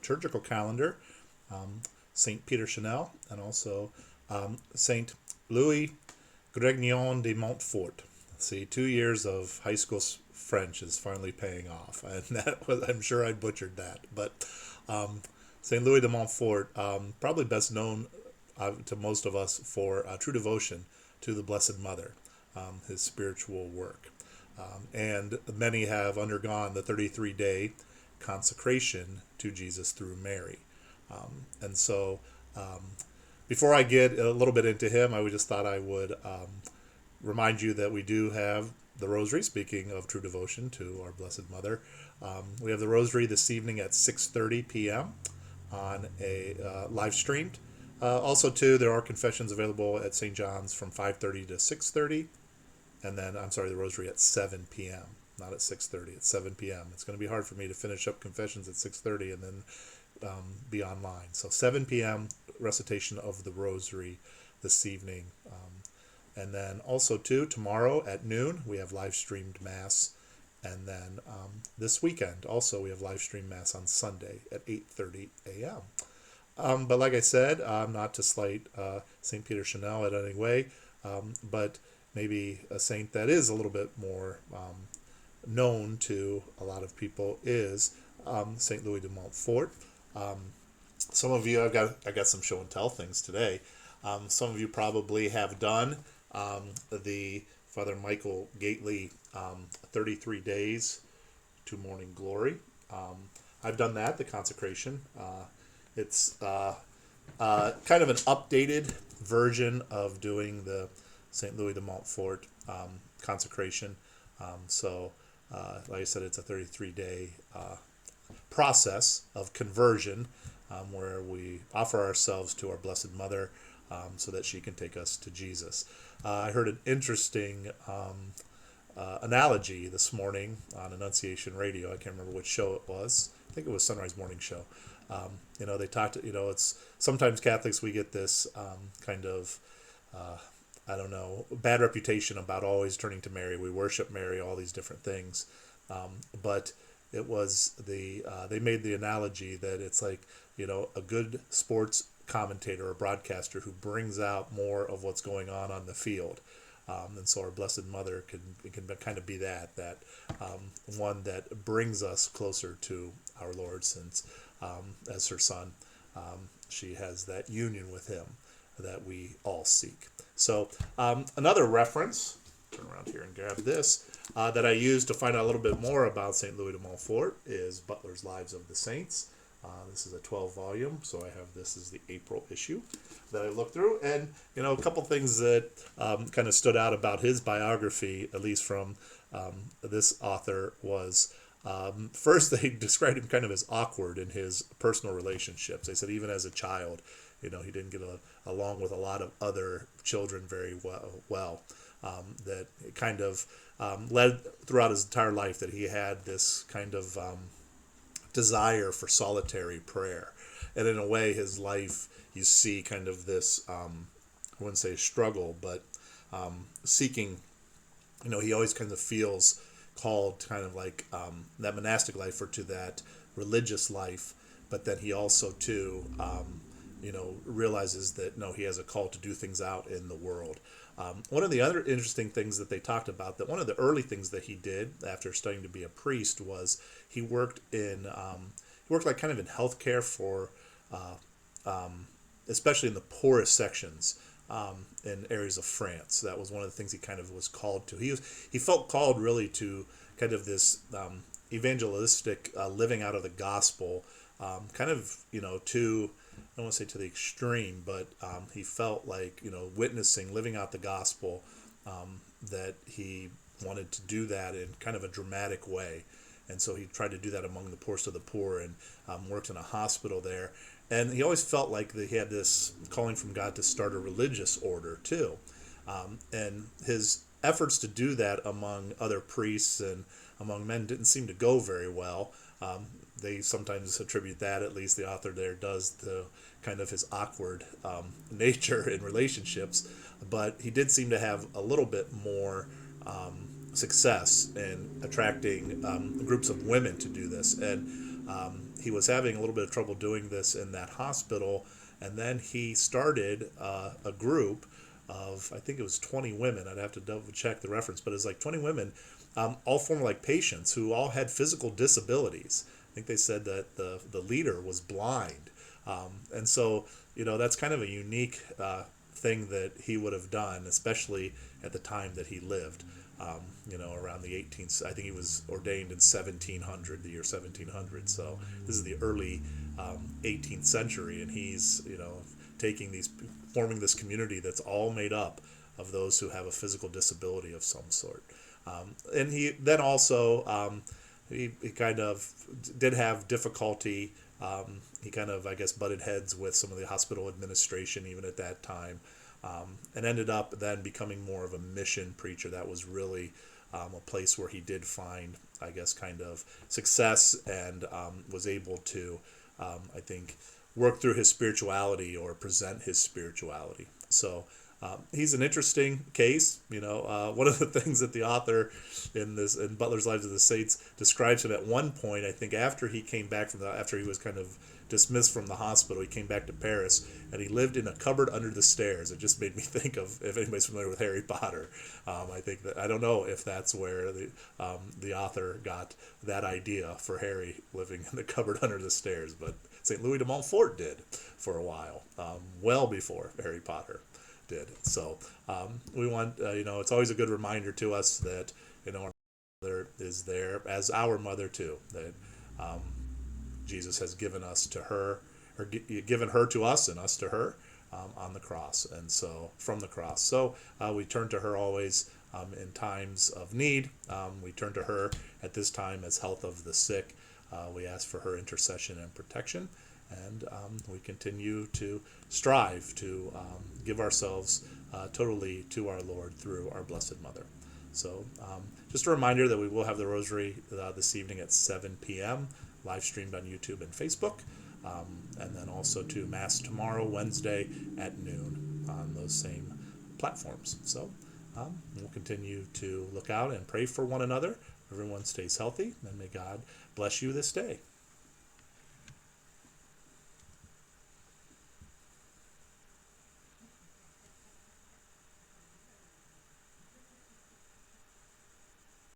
liturgical calendar, Saint Peter Chanel, and also Saint Louis Grignion de Montfort. See, 2 years of high school French is finally paying off, and that was, I'm sure I butchered that. But Saint Louis de Montfort, probably best known to most of us for true devotion to the Blessed Mother, his spiritual work. And many have undergone the 33-day consecration to Jesus through Mary. And so, before I get a little bit into him, I just thought I would remind you that we do have the Rosary. Speaking of true devotion to our Blessed Mother, we have the Rosary this evening at 6:30 p.m. on a live streamed. Also, too, there are confessions available at St. John's from 5:30 to 6:30, and then the Rosary at 7 p.m. Not at 6:30, at 7 p.m. It's going to be hard for me to finish up confessions at 6:30 and then be online. So 7 p.m. recitation of the Rosary this evening. And then also, too, tomorrow at noon, we have live streamed Mass. And then this weekend, also, we have live streamed Mass on Sunday at 8:30 a.m. But like I said, not to slight St. Peter Chanel in any way, but maybe a saint that is a little bit more known to a lot of people is St. Louis de Montfort. Some of you, I got some show and tell things today. Some of you probably have done the Father Michael Gately 33 Days to Morning Glory. I've done that, the consecration. It's kind of an updated version of doing the St. Louis de Montfort consecration. Like I said, it's a 33-day process of conversion where we offer ourselves to our Blessed Mother so that she can take us to Jesus. I heard an interesting analogy this morning on Annunciation Radio. I can't remember which show it was. I think it was Sunrise Morning Show. They talked, it's sometimes Catholics, we get this kind of, bad reputation about always turning to Mary. We worship Mary, all these different things. But it was they made the analogy that it's like, a good sports commentator or broadcaster who brings out more of what's going on the field. And so our Blessed Mother can kind of be that one that brings us closer to our Lord, since as her son, she has that union with him that we all seek. So another reference, turn around here and grab this, that I used to find out a little bit more about St. Louis de Montfort is Butler's Lives of the Saints. This is a 12-volume, so I have this as the April issue that I looked through. And, a couple things that kind of stood out about his biography, at least from this author, was first they described him kind of as awkward in his personal relationships. They said even as a child, he didn't get along with a lot of other children very well. That it kind of led throughout his entire life that he had this kind of desire for solitary prayer. And in a way, his life, you see kind of this, I wouldn't say struggle, but seeking, he always kind of feels called kind of like that monastic life or to that religious life. But then he also, too, realizes that, no, he has a call to do things out in the world. One of the other interesting things that they talked about, that one of the early things that he did after studying to be a priest was he worked like kind of in healthcare for, especially in the poorest sections in areas of France. That was one of the things he kind of was called to. He felt called really to kind of this evangelistic living out of the gospel, kind of, to, I don't want to say to the extreme, but he felt like, witnessing, living out the gospel, that he wanted to do that in kind of a dramatic way. And so he tried to do that among the poorest of the poor and worked in a hospital there. And he always felt like that he had this calling from God to start a religious order, too. And his efforts to do that among other priests and among men didn't seem to go very well. They sometimes attribute that, at least the author there does, to kind of his awkward nature in relationships. But he did seem to have a little bit more success in attracting groups of women to do this. And he was having a little bit of trouble doing this in that hospital, and then he started a group of, I think it was 20 women. I'd have to double check the reference, but it's like 20 women, all former like patients who all had physical disabilities. I think they said that the leader was blind, and so that's kind of a unique thing that he would have done, especially at the time that he lived. Around the 18th, I think he was ordained in 1700, the year 1700. So this is the early 18th century, and he's taking these, forming this community that's all made up of those who have a physical disability of some sort. And he then also he kind of did have difficulty. He kind of, I guess, butted heads with some of the hospital administration even at that time, and ended up then becoming more of a mission preacher. That was really a place where he did find, I guess, kind of success, and was able to, I think, work through his spirituality or present his spirituality. So he's an interesting case. One of the things that the author in Butler's Lives of the Saints describes him at one point, I think, after he came back after he was kind of dismissed from the hospital, he came back to Paris, and he lived in a cupboard under the stairs. It just made me think of, if anybody's familiar with Harry Potter, I think that, I don't know if that's where the author got that idea for Harry living in the cupboard under the stairs, but St. Louis de Montfort did for a while, well before Harry Potter did. So we want, it's always a good reminder to us that, our mother is there as our mother too, that Jesus has given us to her, or given her to us and us to her on the cross, and so from the cross. So we turn to her always in times of need. We turn to her at this time as health of the sick. We ask for her intercession and protection, and we continue to strive to give ourselves totally to our Lord through our Blessed Mother. So just a reminder that we will have the Rosary this evening at 7 p.m., live streamed on YouTube and Facebook, and then also to Mass tomorrow, Wednesday at noon on those same platforms. So we'll continue to look out and pray for one another. Everyone stays healthy, and may God bless you this day.